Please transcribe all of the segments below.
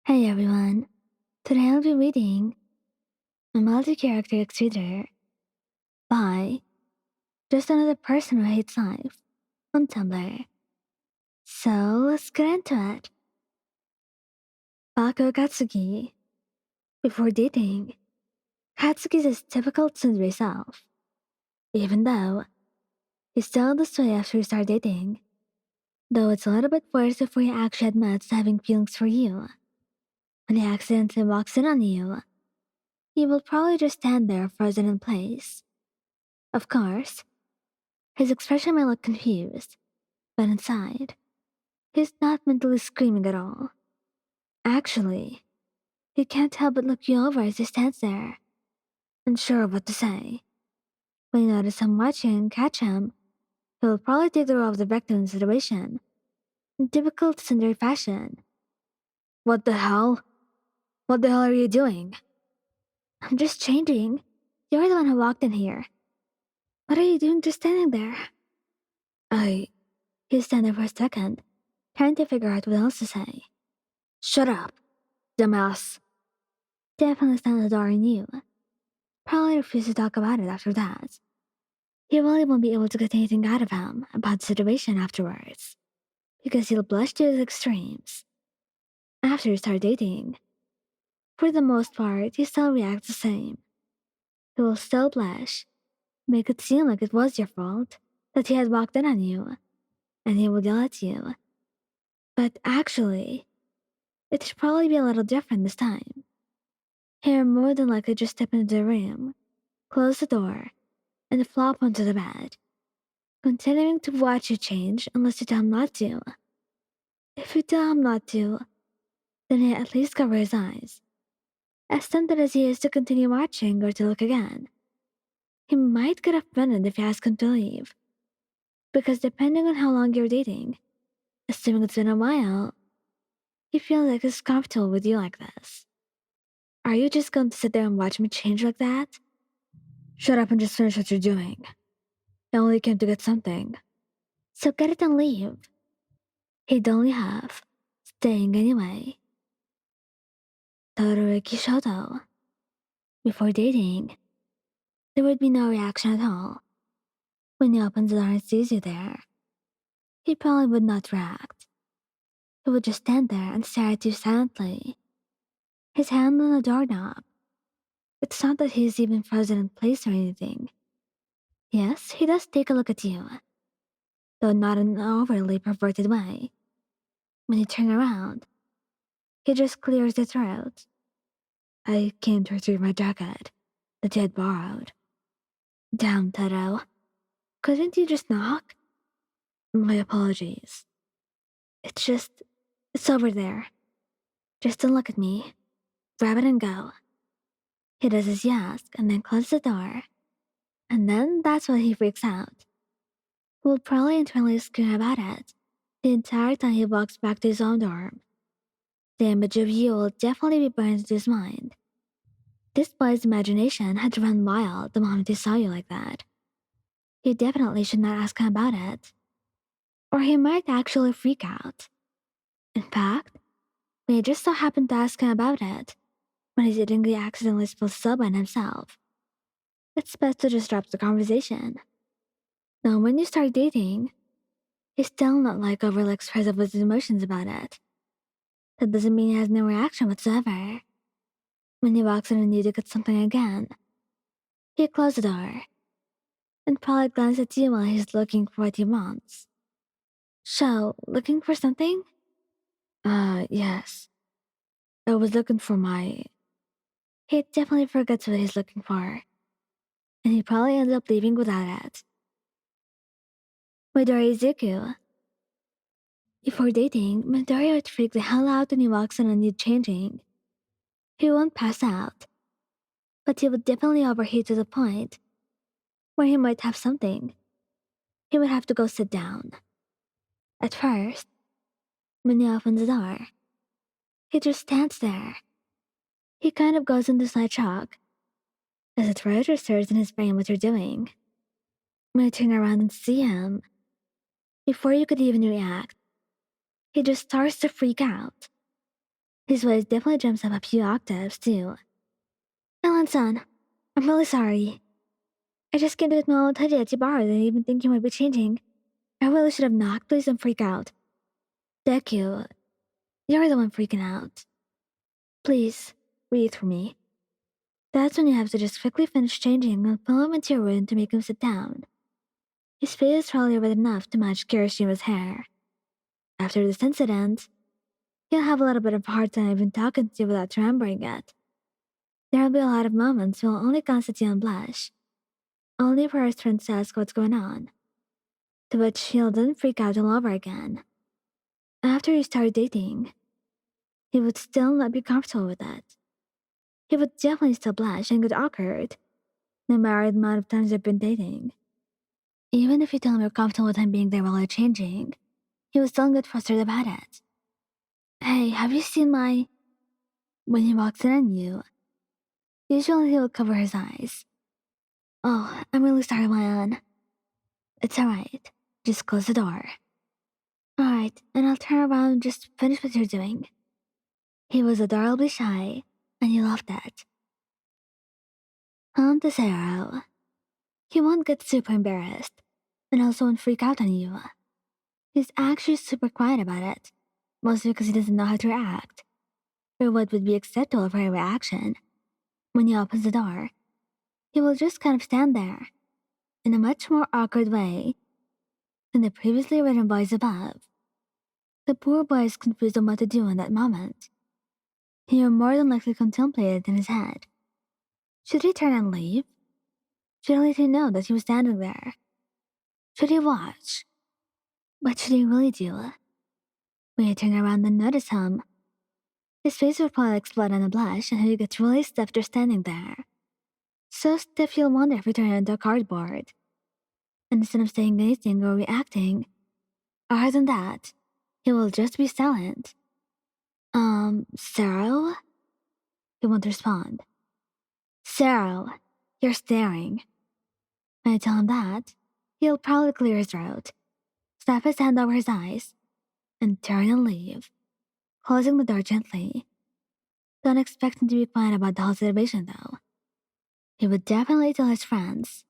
Hey everyone, today I'll be reading a multi-character extruder by Just Another Person Who Hates Life on Tumblr. So let's get into it. Bakugo Katsuki. Before dating, Katsuki's his typical tsundere self, even though he's still this way after you start dating, though it's a little bit worse before he actually admits to having feelings for you. When he accidentally walks in on you, he will probably just stand there frozen in place. Of course, his expression may look confused, but inside, he's not mentally screaming at all. Actually, he can't help but look you over as he stands there, unsure of what to say. When you notice him watching and catch him, he'll probably take the role of the victim in the situation, in typical tsundere fashion. What the hell? What the hell are you doing? I'm just changing. You're the one who walked in here. What are you doing just standing there? He's standing for a second, trying to figure out what else to say. Shut up, dumbass. Definitely slammed the door and knew. Probably refused to talk about it after that. He really won't be able to get anything out of him about the situation afterwards, because he'll blush to his extremes. After you start dating, for the most part, he still reacts the same. He will still blush, make it seem like it was your fault, that he had walked in on you, and he will yell at you. But actually, it should probably be a little different this time. He'll more than likely just step into the room, close the door, and flop onto the bed, continuing to watch you change unless you tell him not to. If you tell him not to, then he at least cover his eyes, as tempted as he is to continue watching or to look again. He might get offended if you ask him to leave, because depending on how long you're dating, assuming it's been a while, he feels like he's comfortable with you like this. Are you just going to sit there and watch me change like that? Shut up and just finish what you're doing. I only came to get something. So get it and leave. He'd only have staying anyway. Todoroki Shoto. Before dating, there would be no reaction at all. When he opens the door and sees you there, he probably would not react. He would just stand there and stare at you silently, his hand on the doorknob. It's not that he's even frozen in place or anything. Yes, he does take a look at you, though not in an overly perverted way. When you turn around, he just clears his throat. I came to retrieve my jacket that you had borrowed. Damn, Taro. Couldn't you just knock? My apologies. It's over there. Just don't look at me. Grab it and go. He does his yask and then closes the door. And then that's when he freaks out. He will probably internally scream about it the entire time he walks back to his own dorm. The image of you will definitely be burned into his mind. This boy's imagination had run wild the moment he saw you like that. You definitely should not ask him about it, or he might actually freak out. In fact, when you just so happen to ask him about it, when he's eating the accidentally spilled soba on himself, it's best to just drop the conversation. Now, when you start dating, he's still not like overly expressive with his emotions about it. That doesn't mean he has no reaction whatsoever. When he walks in and you to get something again, he closes the door and probably glances at you while he's looking for what he wants. So, looking for something? Yes. I was looking for my... He definitely forgets what he's looking for, and he probably ends up leaving without it. Midoriya Izuku. Before dating, Midoriya would freak the hell out when he walks in on you changing. He won't pass out, but he would definitely overheat to the point where he might have something. He would have to go sit down. At first, when he opens the door, he just stands there. He kind of goes into slight shock, as it registers in his brain what you're doing. When you turn around and see him, before you could even react, he just starts to freak out. His voice definitely jumps up a few octaves, too. Ellen-san, I'm really sorry. I just can't do it my own touchy at bar and even think you might be changing. I really should have knocked. Please don't freak out. Deku, you're the one freaking out. Please, breathe for me. That's when you have to just quickly finish changing and pull him into your room to make him sit down. His face is probably red enough to match Kirishima's hair. After this incident, he'll have a little bit of a hard time even talking to you without remembering it. There'll be a lot of moments he'll only glance at you and blush, only for his friends to ask what's going on, to which he'll then freak out all over again. After you start dating, he would still not be comfortable with it. He would definitely still blush and get awkward, no matter the amount of times they've been dating. Even if you tell him you're comfortable with him being there while you're changing, he would still get frustrated about it. Hey, have you seen my... When he walks in on you, usually he will cover his eyes. Oh, I'm really sorry, Lion. It's alright. Just close the door. Alright, and I'll turn around and just finish what you're doing. He was adorably shy, and you loved that. Hanta Sero. He won't get super embarrassed, and also won't freak out on you. He's actually super quiet about it, mostly because he doesn't know how to react, or what would be acceptable for a reaction. When he opens the door, he will just kind of stand there, in a much more awkward way than the previously written boys above. The poor boy is confused on what to do in that moment. He will more than likely contemplate it in his head. Should he turn and leave? Should he let him know that he was standing there? Should he watch? What should he really do? When you turn around and notice him, his face would probably explode in a blush and he gets really stiff after standing there. So stiff you'll wonder if he turned into a cardboard. And instead of saying anything or reacting, other than that, he will just be silent. Sero? He won't respond. Sero, you're staring. When I tell him that, he'll probably clear his throat, slap his hand over his eyes, and turn and leave, closing the door gently. Don't expect him to be quiet about the whole situation, though. He would definitely tell his friends.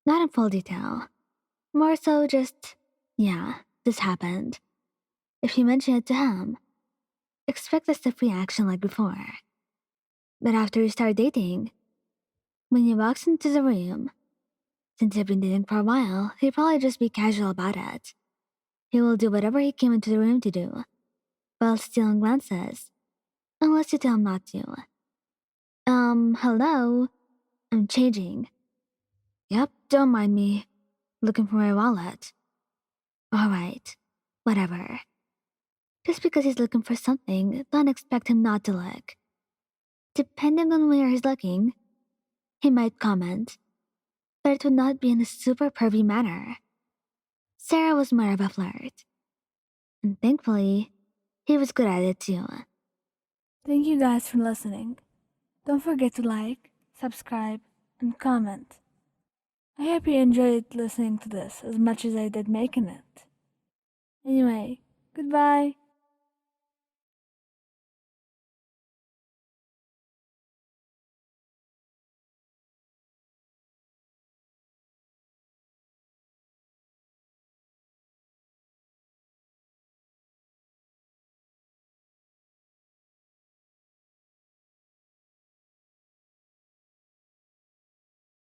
Not in full detail. More so just, yeah, this happened. If you mention it to him, expect a stiff reaction like before. But after you start dating, when he walks into the room, since you've been dating for a while, he'll probably just be casual about it. He will do whatever he came into the room to do, while stealing glances, unless you tell him not to. Hello? I'm changing. Yep, don't mind me. Looking for my wallet. Alright, whatever. Just because he's looking for something, don't expect him not to look. Depending on where he's looking, he might comment, but it would not be in a super pervy manner. Sarah was more of a flirt, and thankfully, he was good at it too. Thank you guys for listening. Don't forget to like, subscribe, and comment. I hope you enjoyed listening to this as much as I did making it. Anyway, goodbye.